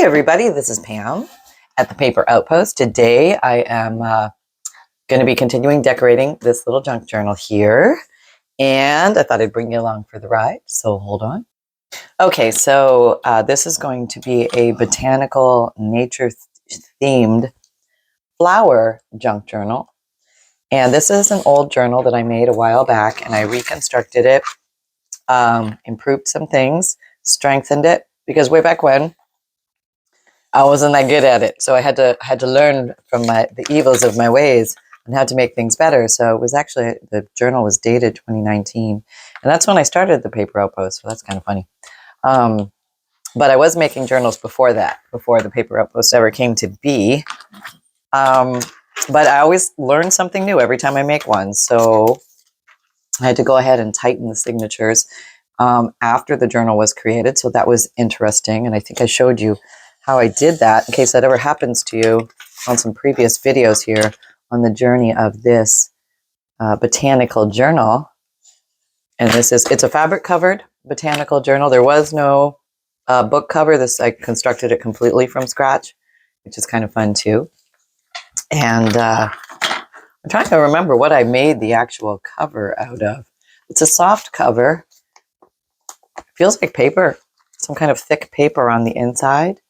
everybody, this is Pam at the Paper Outpost. Today I am going to be continuing decorating this little junk journal here, and I thought I'd bring you along for the ride, so hold on. Okay, so this is going to be a botanical nature themed flower junk journal, and this is an old journal that I made a while back, and I reconstructed it, improved some things, strengthened it, because way back when I wasn't that good at it, so I had to learn from the evils of my ways and how to make things better. So it was actually, the journal was dated 2019, and that's when I started the Paper Outpost. So that's kind of funny. But I was making journals before that, before the Paper Outpost ever came to be. But I always learn something new every time I make one. So I had to go ahead and tighten the signatures after the journal was created. So that was interesting, and I think I showed you how I did that in case that ever happens to you on some previous videos here on the journey of this botanical journal. And it's a fabric covered botanical journal. There was no book cover. I constructed it completely from scratch, which is kind of fun too. And I'm trying to remember what I made the actual cover out of. It's a soft cover. It feels like paper, some kind of thick paper on the inside.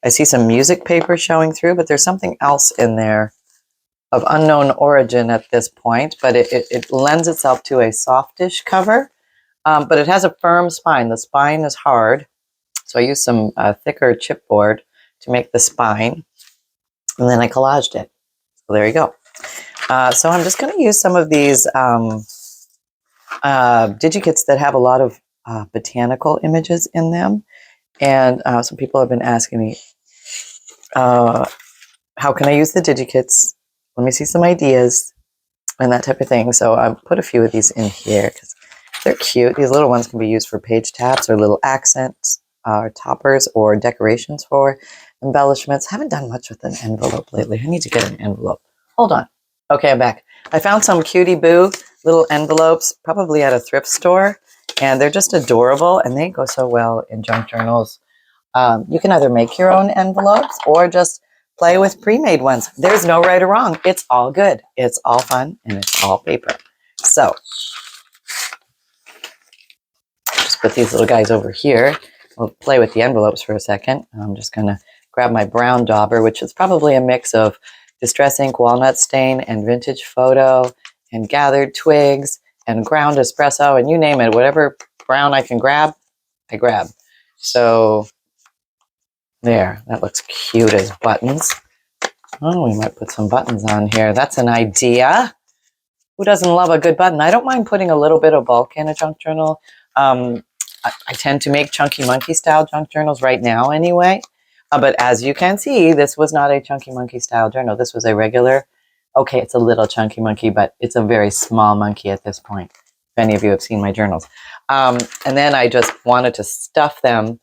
I see some music paper showing through, but there's something else in there of unknown origin at this point, but it lends itself to a softish cover, but it has a firm spine. The spine is hard, so I used some thicker chipboard to make the spine, and then I collaged it. So there you go. So I'm just going to use some of these Digikits that have a lot of botanical images in them, and some people have been asking me, how can I use the Digikits? Let me see some ideas and that type of thing. So I put a few of these in here because they're cute. These little ones can be used for page tabs or little accents or toppers or decorations for embellishments. Haven't done much with an envelope lately. I need to get an envelope. Hold on. Okay, I'm back. I found some cutie boo little envelopes, probably at a thrift store, and they're just adorable, and they go so well in junk journals. You can either make your own envelopes or just play with pre-made ones. There's no right or wrong. It's all good. It's all fun, and it's all paper. So just put these little guys over here. We'll play with the envelopes for a second. I'm just going to grab my brown dauber, which is probably a mix of Distress Ink Walnut Stain and Vintage Photo and Gathered Twigs and Ground Espresso, and you name it. Whatever brown I can grab, I grab. So there, that looks cute as buttons. Oh, we might put some buttons on here. That's an idea. Who doesn't love a good button? I don't mind putting a little bit of bulk in a junk journal. I tend to make Chunky Monkey style junk journals right now anyway. But as you can see, this was not a Chunky Monkey style journal. This was a regular, okay, it's a little Chunky Monkey, but it's a very small monkey at this point, if any of you have seen my journals. And then I just wanted to stuff them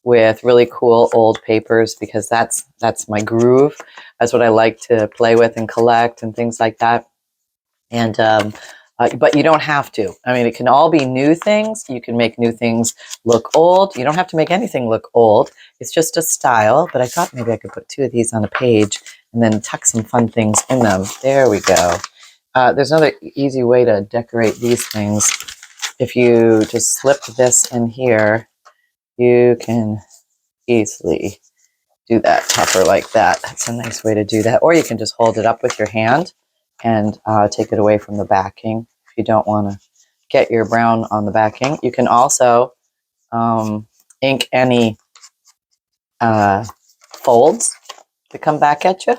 with really cool old papers because that's my groove. That's what I like to play with and collect and things like that. And but you don't have to. I mean, it can all be new things. You can make new things look old. You don't have to make anything look old. It's just a style. But I thought maybe I could put two of these on a page and then tuck some fun things in them. There we go. There's another easy way to decorate these things. If you just slip this in here, you can easily do that topper like that. That's a nice way to do that. Or you can just hold it up with your hand and take it away from the backing if you don't want to get your brown on the backing. You can also ink any folds that come back at you.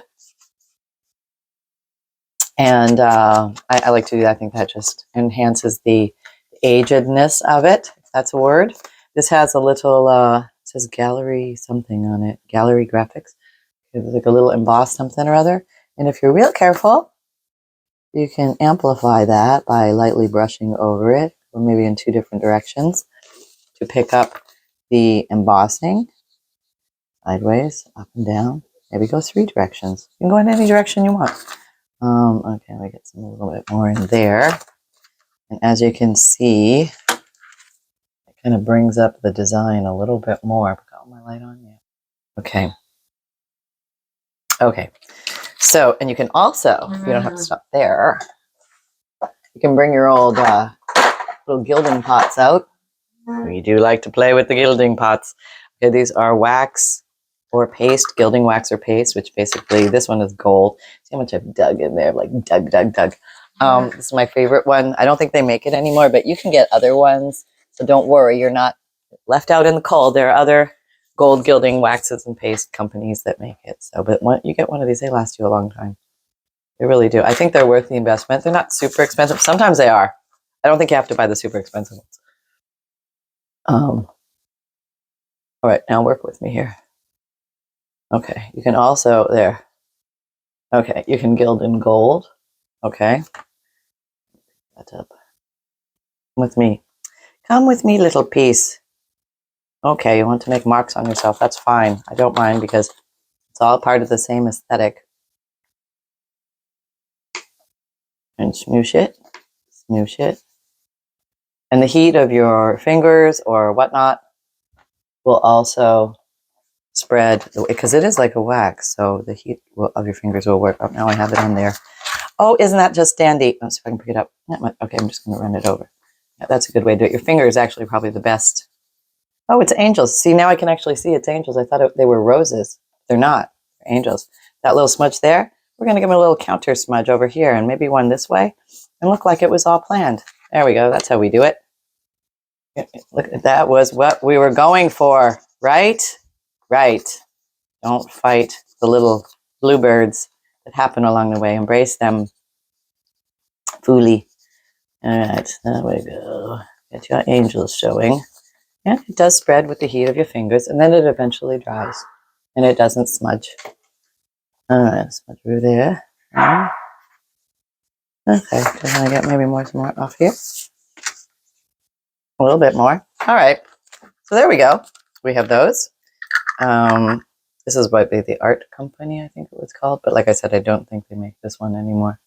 And I like to do that. I think that just enhances the agedness of it, if that's a word. This has a little, it says gallery something on it, gallery graphics. It's like a little embossed something or other. And if you're real careful, you can amplify that by lightly brushing over it, or maybe in two different directions to pick up the embossing. Sideways, up and down. Maybe go three directions. You can go in any direction you want. Okay, let me get some a little bit more in there. And as you can see, it kind of brings up the design a little bit more. Got my light on? Yeah. Okay. Okay. So, and you can also, you don't have to stop there. You can bring your old little gilding pots out. We do like to play with the gilding pots. Okay, these are wax or paste, gilding wax or paste, which basically, this one is gold. See how much I've dug in there, like dug. This is my favorite one. I don't think they make it anymore, but you can get other ones. So don't worry, you're not left out in the cold. There are other gold gilding waxes and paste companies that make it. So, but when you get one of these, they last you a long time. They really do. I think they're worth the investment. They're not super expensive. Sometimes they are. I don't think you have to buy the super expensive ones. All right, now work with me here. Okay, you can also, there. Okay, you can gild in gold. Okay. That up. Come with me. Come with me, little piece. Okay, you want to make marks on yourself. That's fine. I don't mind because it's all part of the same aesthetic. And smoosh it. Smoosh it. And the heat of your fingers or whatnot will also spread, because it is like a wax, so the heat of your fingers will work. Oh, now I have it on there. Oh, isn't that just dandy? Let's see if I can pick it up. Okay, I'm just going to run it over. Yeah, that's a good way to do it. Your finger is actually probably the best. Oh, it's angels. See, now I can actually see it's angels. I thought they were roses. They're not. They're angels. That little smudge there, we're going to give them a little counter smudge over here and maybe one this way and look like it was all planned. There we go. That's how we do it. Look, that was what we were going for, right? Right. Don't fight the little bluebirds that happen along the way. Embrace them fully. All right, there we go. Get your angels showing. And it does spread with the heat of your fingers, and then it eventually dries, and it doesn't smudge. All right, smudge through there. Okay, can I get maybe some more off here? A little bit more. All right, so there we go. We have those. This is what the art company, I think it was called, but like I said, I don't think they make this one anymore.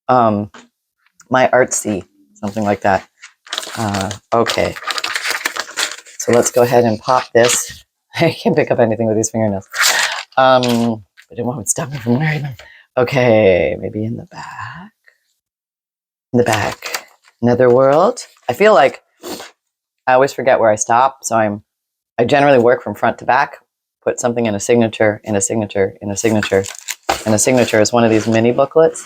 My Artsy, something like that. Okay, so let's go ahead and pop this. I can't pick up anything with these fingernails. But it won't stop me from wearing them. Okay, maybe in the back. In the back. Netherworld. I feel like I always forget where I stop, so I generally work from front to back. Put something in a signature, in a signature, in a signature. And a signature is one of these mini booklets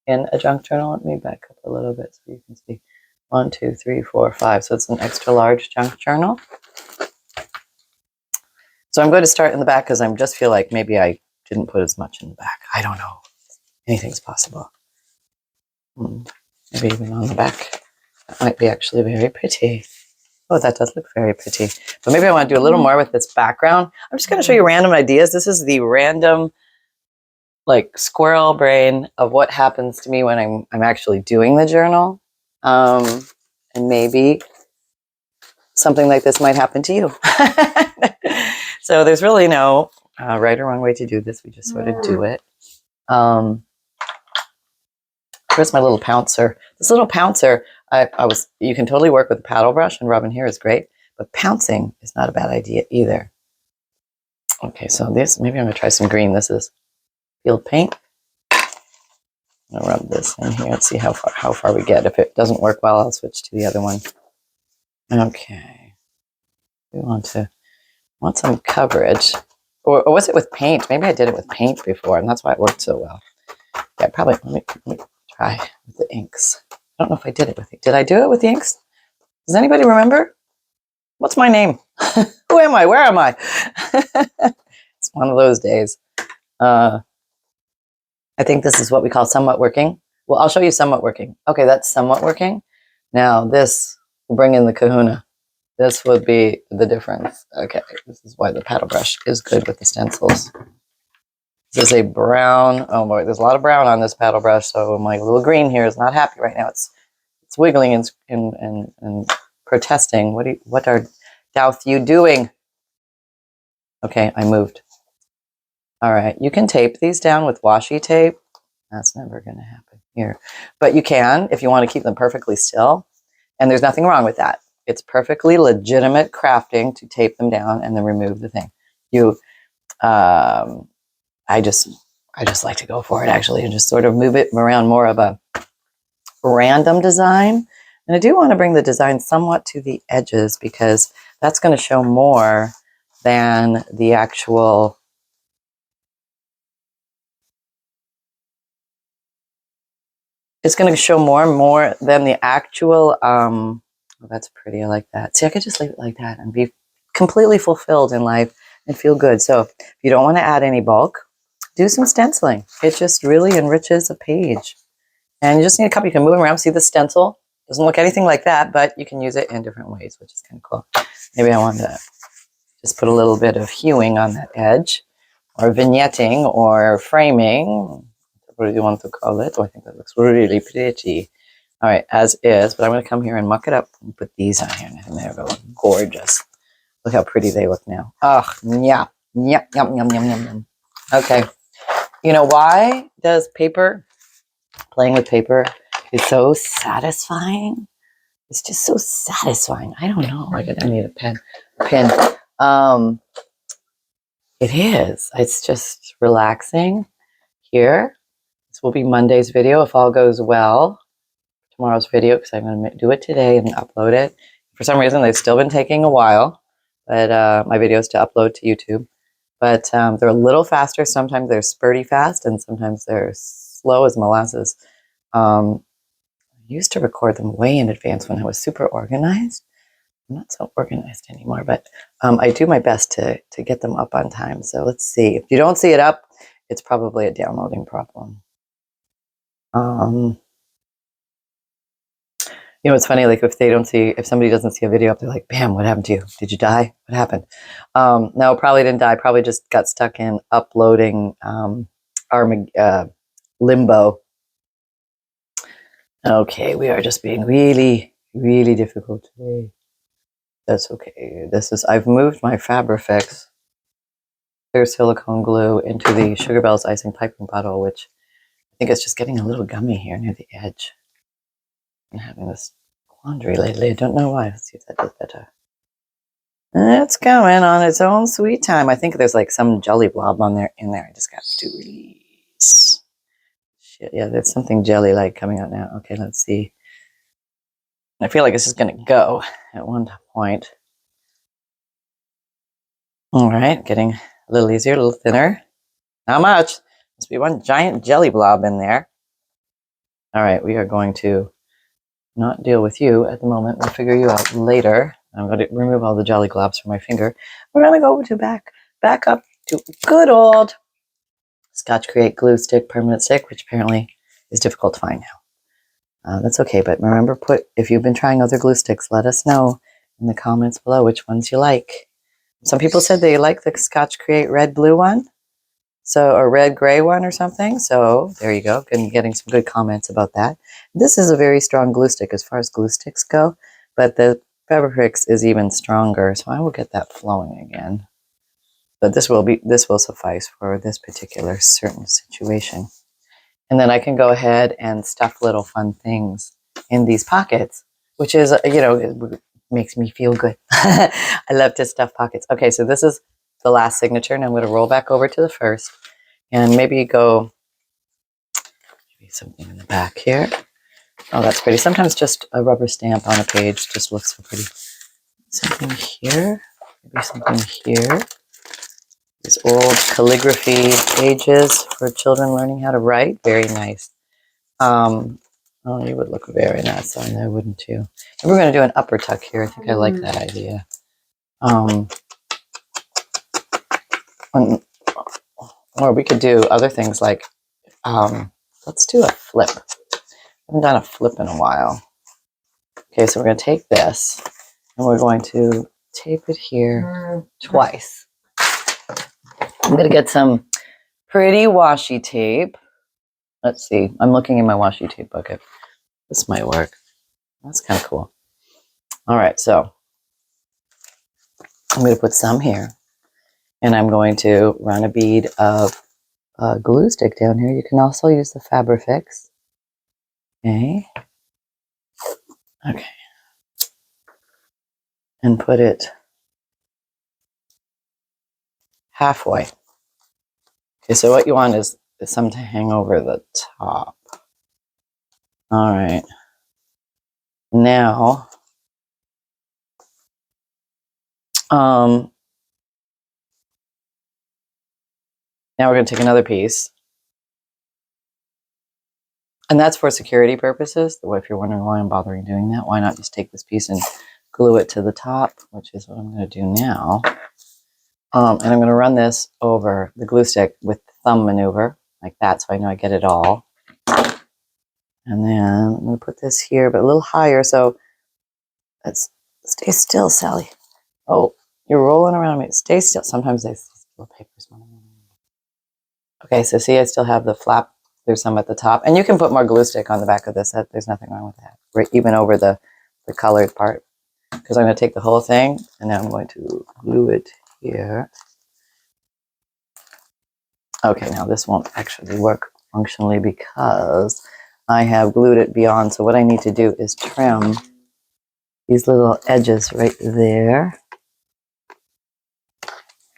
in a junk journal. Let me back up a little bit so you can see. 1, 2, 3, 4, 5. So it's an extra large junk journal. So I'm going to start in the back because I just feel like maybe I didn't put as much in the back. I don't know. Anything's possible. Maybe even on the back. That might be actually very pretty. Oh, that does look very pretty. But maybe I want to do a little more with this background. I'm just going to show you random ideas. This is the random, like, squirrel brain of what happens to me when I'm actually doing the journal. And maybe something like this might happen to you. So there's really no right or wrong way to do this. We just sort of do it. Where's my little pouncer? This little pouncer, you can totally work with a paddle brush, and rubbing here is great, but pouncing is not a bad idea either. Okay, so this, maybe I'm gonna try some green. This is field paint. I'm gonna rub this in here and see how far we get. If it doesn't work well, I'll switch to the other one. Okay, we want some coverage. Or was it with paint? Maybe I did it with paint before, and that's why it worked so well. Yeah, probably. Let me try with the inks. I don't know if I did it with it. Did I do it with the inks? Does anybody remember? What's my name? Who am I? Where am I? It's one of those days. I think this is what we call somewhat working. Well, I'll show you somewhat working. Okay, that's somewhat working. Now this will bring in the kahuna. This would be the difference. Okay, this is why the paddle brush is good with the stencils. This is a brown. Oh boy, there's a lot of brown on this paddle brush, so my little green here is not happy right now. It's wiggling and protesting. What are doth you doing? Okay, I moved. All right, you can tape these down with washi tape. That's never going to happen here, but you can if you want to keep them perfectly still. And there's nothing wrong with that. It's perfectly legitimate crafting to tape them down and then remove the thing. I just like to go for it actually and just sort of move it around, more of a random design. And I do want to bring the design somewhat to the edges because that's going to show more than the actual it's going to show more than the actual oh, that's pretty. I like that. See, I could just leave it like that and be completely fulfilled in life and feel good. So if you don't want to add any bulk, do some stenciling. It just really enriches a page. And you just need a couple. You can move around. See the stencil? Doesn't look anything like that, but you can use it in different ways, which is kind of cool. Maybe I want to just put a little bit of hewing on that edge, or vignetting, or framing. What do you want to call it? Oh, I think that looks really pretty. All right, as is, but I'm going to come here and muck it up and put these on here. And there we go. Gorgeous. Look how pretty they look now. Oh, yeah. Yum, yum, yum, yum, yum, yum. Okay. You know, why does playing with paper is so satisfying? It's just so satisfying. I don't know. I need a pen. It is. It's just relaxing. Here. This will be Monday's video if all goes well. Tomorrow's video, because I'm going to do it today and upload it. For some reason, they've still been taking a while, but my videos to upload to YouTube. But they're a little faster. Sometimes they're spurty fast, and sometimes they're slow as molasses. I used to record them way in advance when I was super organized. I'm not so organized anymore, but I do my best to get them up on time. So let's see. If you don't see it up, it's probably a downloading problem. You know, it's funny, like if somebody doesn't see a video up, they're like, bam, what happened to you? Did you die? What happened? No, probably didn't die. Probably just got stuck in uploading our limbo. Okay, we are just being really, really difficult today. That's okay. I've moved my Fabrifix clear silicone glue into the Sugar Bells icing piping bottle, which I think is just getting a little gummy here near the edge. I'm having this quandary lately. I don't know why. Let's see if that does better. It's coming on its own sweet time. I think there's like some jelly blob in there. I just got to release. Shit, yeah, there's something jelly-like coming out now. Okay, let's see. I feel like it's just going to go at one point. All right, getting a little easier, a little thinner. Not much. Must be one giant jelly blob in there. All right, we are going to not deal with you at the moment. We'll figure you out later. I'm going to remove all the jelly globs from my finger. We're going to go to back up to good old Scotch Create glue stick, permanent stick, which apparently is difficult to find now. That's okay, but remember, if you've been trying other glue sticks, let us know in the comments below which ones you like. Some people said they like the Scotch Create red blue one, or red gray one or something. So there you go. Getting some good comments about that. This is a very strong glue stick as far as glue sticks go, but the Fabrifix is even stronger, so I will get that flowing again. But this will suffice for this particular certain situation. And then I can go ahead and stuff little fun things in these pockets, which is, you know, it makes me feel good. I love to stuff pockets. Okay, so this is the last signature, and I'm going to roll back over to the first and maybe something in the back here. Oh, that's pretty. Sometimes just a rubber stamp on a page just looks so pretty. Something here, maybe something here. These old calligraphy pages for children learning how to write. Very nice. Oh, you would look very nice on there, wouldn't you? And we're going to do an upper tuck here. I think I like that idea. Or we could do other things like, let's do a flip. I haven't done a flip in a while. Okay, so we're going to take this and we're going to tape it here twice. I'm going to get some pretty washi tape. Let's see. I'm looking in my washi tape bucket. This might work. That's kind of cool. All right, so I'm going to put some here. And I'm going to run a bead of glue stick down here. You can also use the Fabrifix. Okay. Okay. And put it halfway. Okay, so what you want is some to hang over the top. All right. Now, now we're going to take another piece. And that's for security purposes. If you're wondering why I'm bothering doing that, why not just take this piece and glue it to the top, which is what I'm going to do now. And I'm going to run this over the glue stick with the thumb maneuver, like that, so I know I get it all. And then I'm going to put this here, but a little higher, so let's stay still, Sally. Oh, you're rolling around me. Stay still. Sometimes I steal papers. Okay, so see, I still have the flap. There's some at the top. And you can put more glue stick on the back of this. There's nothing wrong with that. Right, even over the colored part. Because I'm going to take the whole thing, and then I'm going to glue it here. Okay, now this won't actually work functionally because I have glued it beyond. So what I need to do is trim these little edges right there.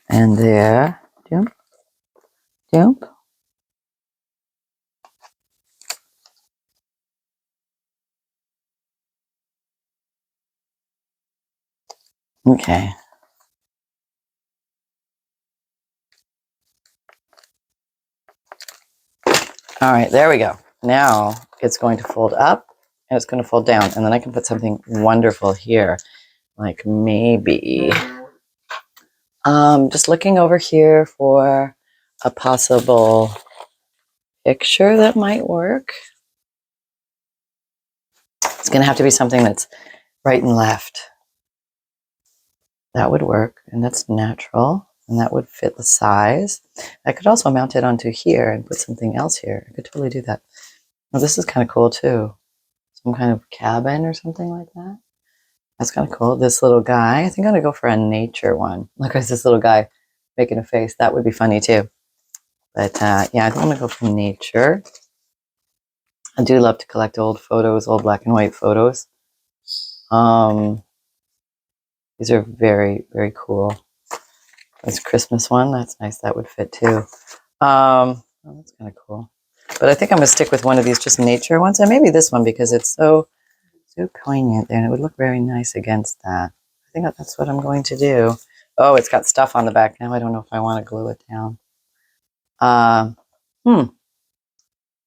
And there. Jump. Jump. Okay. All right, there we go. Now it's going to fold up and it's going to fold down. And then I can put something wonderful here. Like maybe, just looking over here for a possible picture that might work. It's going to have to be something that's right and left. That would work, and that's natural, and that would fit the size. I could also mount it onto here and put something else here. I could totally do that. Well, this is kind of cool too. Some kind of cabin or something like that. That's kind of cool. This little guy, I think I'm going to go for a nature one. Look, there's this little guy making a face. That would be funny too. But yeah, I think I'm going to go for nature. I do love to collect old photos, old black and white photos. These are very, very cool. This Christmas one, that's nice. That would fit too. Oh, that's kind of cool. But I think I'm going to stick with one of these just nature ones. And maybe this one because it's so poignant there. And it would look very nice against that. I think that's what I'm going to do. Oh, it's got stuff on the back. Now I don't know if I want to glue it down.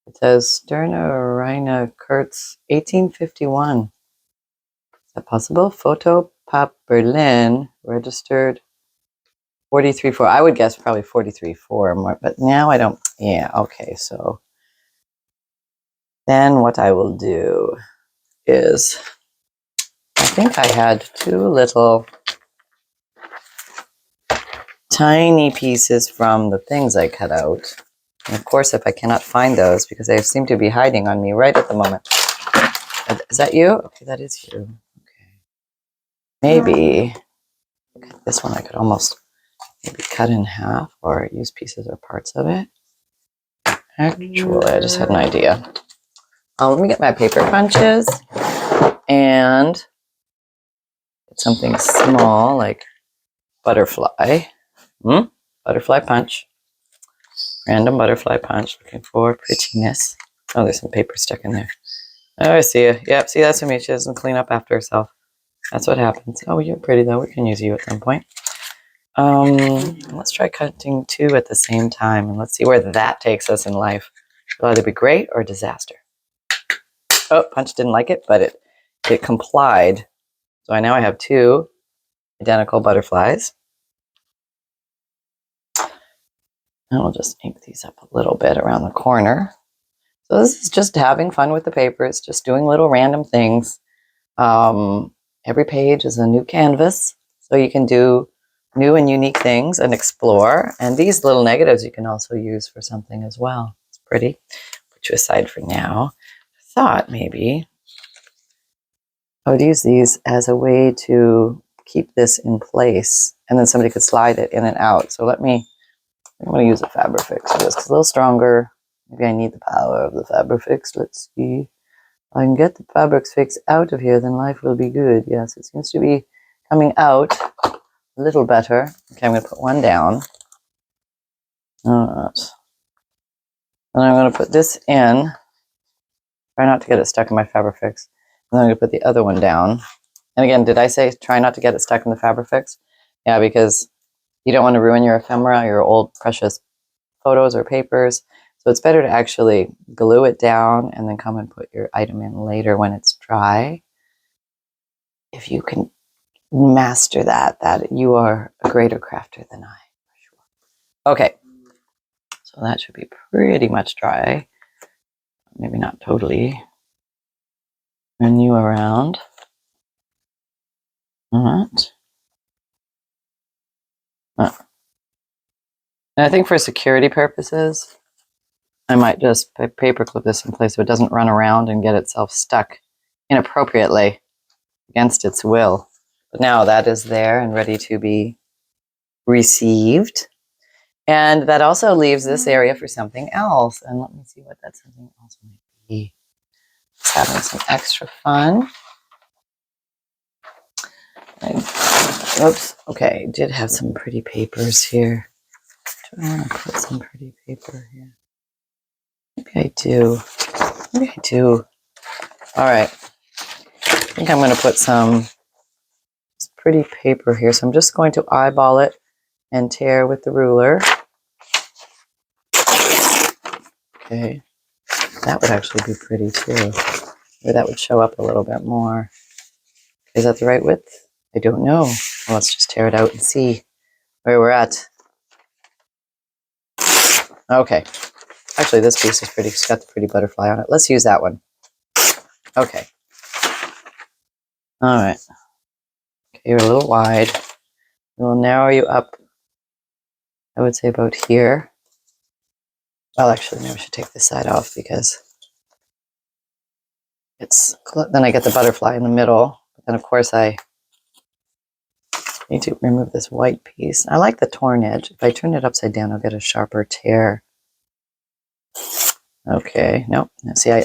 It says Sterner Reina Kurtz, 1851. Is that possible? Photo Pop Berlin, registered 43.4. I would guess probably 43.4 more, but now I don't. Yeah, okay. So then what I will do is, I think I had two little tiny pieces from the things I cut out. And of course, if I cannot find those, because they seem to be hiding on me right at the moment. Is that you? Okay, that is you. Okay. Maybe this one I could almost maybe cut in half or use pieces or parts of it. Actually, I just had an idea. Let me get my paper punches and get something small like butterfly. Butterfly punch. Random butterfly punch, looking for prettiness. Oh, there's some paper stuck in there. Oh, I see you. Yep, see, that's what means she doesn't clean up after herself. That's what happens. Oh, you're pretty though. We can use you at some point. Let's try cutting two at the same time, and let's see where that takes us in life. It'll either be great or disaster. Oh, Punch didn't like it, but it complied. So now I have two identical butterflies. And we'll just ink these up a little bit around the corner. So this is just having fun with the papers, just doing little random things. Every page is a new canvas, so you can do new and unique things and explore. And these little negatives you can also use for something as well. It's pretty. Put you aside for now. I thought maybe I would use these as a way to keep this in place, and then somebody could slide it in and out. So I'm going to use a Fabrifix for this, because it's a little stronger. Maybe I need the power of the Fabrifix. Let's see. If I can get the Fabrifix out of here, then life will be good. Yes, it seems to be coming out a little better. Okay, I'm going to put one down. All right. And I'm going to put this in. Try not to get it stuck in my Fabrifix. And then I'm going to put the other one down. And again, did I say try not to get it stuck in the Fabrifix? Yeah, because you don't want to ruin your ephemera, your old precious photos or papers. So it's better to actually glue it down and then come and put your item in later when it's dry. If you can master that, you are a greater crafter than I, for sure. Okay, so that should be pretty much dry. Maybe not totally. Turn you around. All right. And I think for security purposes, I might just paper clip this in place so it doesn't run around and get itself stuck inappropriately against its will. But now that is there and ready to be received. And that also leaves this area for something else. And let me see what that something else might be. Just having some extra fun. Oops. Okay, did have some pretty papers here. Do I want to put some pretty paper here? Maybe I do. Maybe I do. All right. I think I'm going to put some pretty paper here. So I'm just going to eyeball it and tear with the ruler. Okay. That would actually be pretty too. Maybe that would show up a little bit more. Is that the right width? I don't know. Well, let's just tear it out and see where we're at. Okay. Actually, this piece is pretty. It's got the pretty butterfly on it. Let's use that one. Okay. All right. Okay, you're a little wide. We'll narrow you up, I would say about here. Well, actually, maybe I should take this side off because then I get the butterfly in the middle. And of course, I need to remove this white piece. I like the torn edge. If I turn it upside down, I'll get a sharper tear. Okay, nope. See, I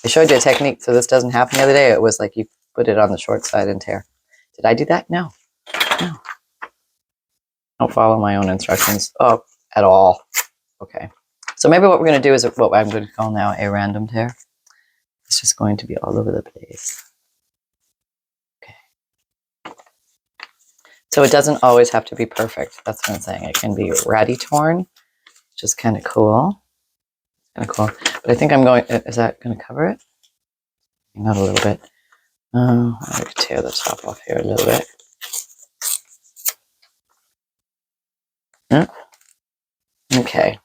showed you a technique so this doesn't happen the other day. It was like you put it on the short side and tear. Did I do that? No. No. Don't follow my own instructions. Oh, at all. Okay. So maybe what we're going to do is what I'm going to call now a random tear. It's just going to be all over the place. Okay. So it doesn't always have to be perfect. That's what I'm saying. It can be ratty torn, which is kind of cool. Kind of cool. But I think I'm going, is that going to cover it? Not a little bit. I could tear the top off here a little bit. Yeah. Okay.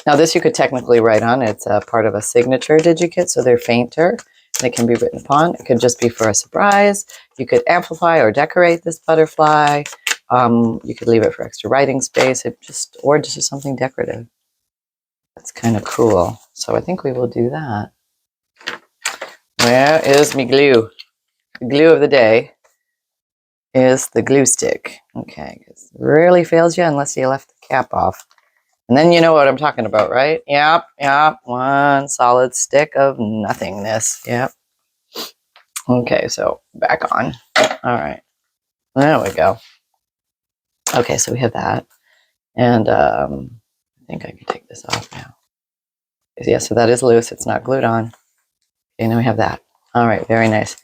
Now this you could technically write on. It's a part of a signature Digikit, so they're fainter. And it can be written upon. It could just be for a surprise. You could amplify or decorate this butterfly. You could leave it for extra writing space. Or just something decorative. That's kind of cool. So I think we will do that. Where is my glue? The glue of the day is the glue stick. Okay, it really fails you unless you left the cap off. And then you know what I'm talking about, right? Yep, yep. One solid stick of nothingness. Yep. Okay, so back on. All right. There we go. Okay, so we have that. And I think I can take this off now. Yeah, so that is loose. It's not glued on. Okay, now we have that. All right, very nice.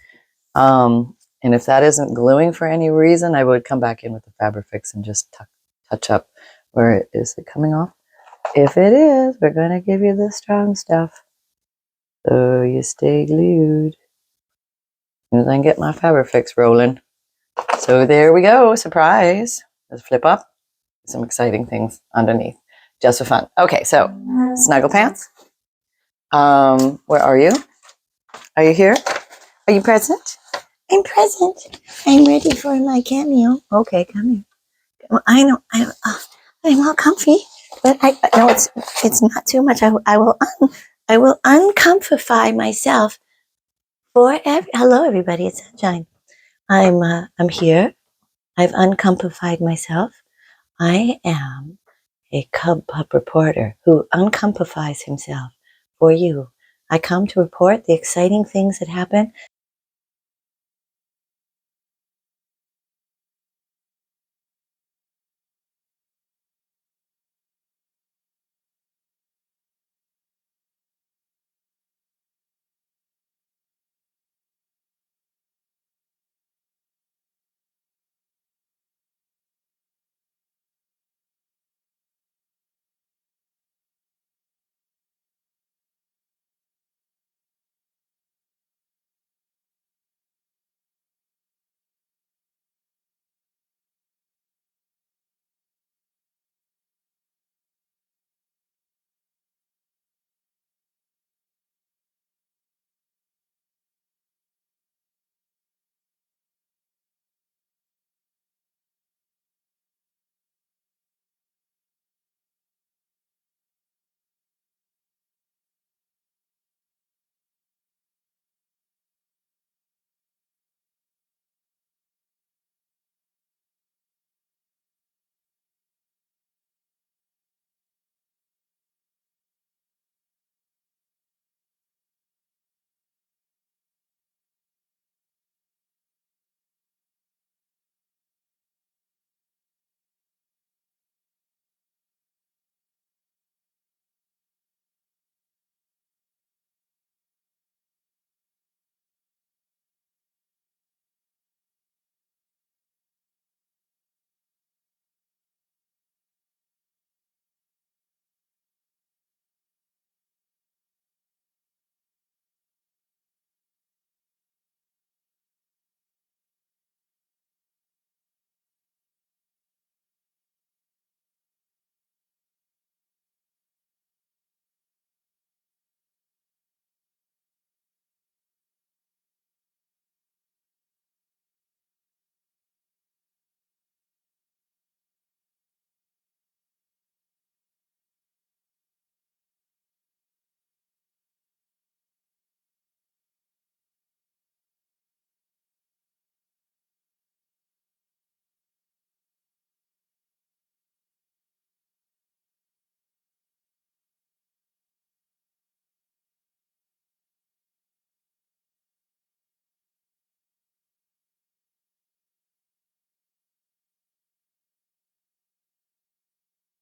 And if that isn't gluing for any reason, I would come back in with the Fabrifix and just touch up where is it coming off. If it is, we're going to give you the strong stuff. So you stay glued. As soon as I can get my Fabrifix rolling. So there we go. Surprise. Let's flip up. Some exciting things underneath. Just for fun. Okay, so Snuggle Pants. Where are you? Are you here? Are you present? I'm present. I'm ready for my cameo. Okay, come here. Well, I know. I'm all comfy, but I know it's not too much. I will uncomfify myself for hello everybody. It's Sunshine. I'm here. I've uncomfified myself. I am a cub pup reporter who uncomfifies himself for you. I come to report the exciting things that happen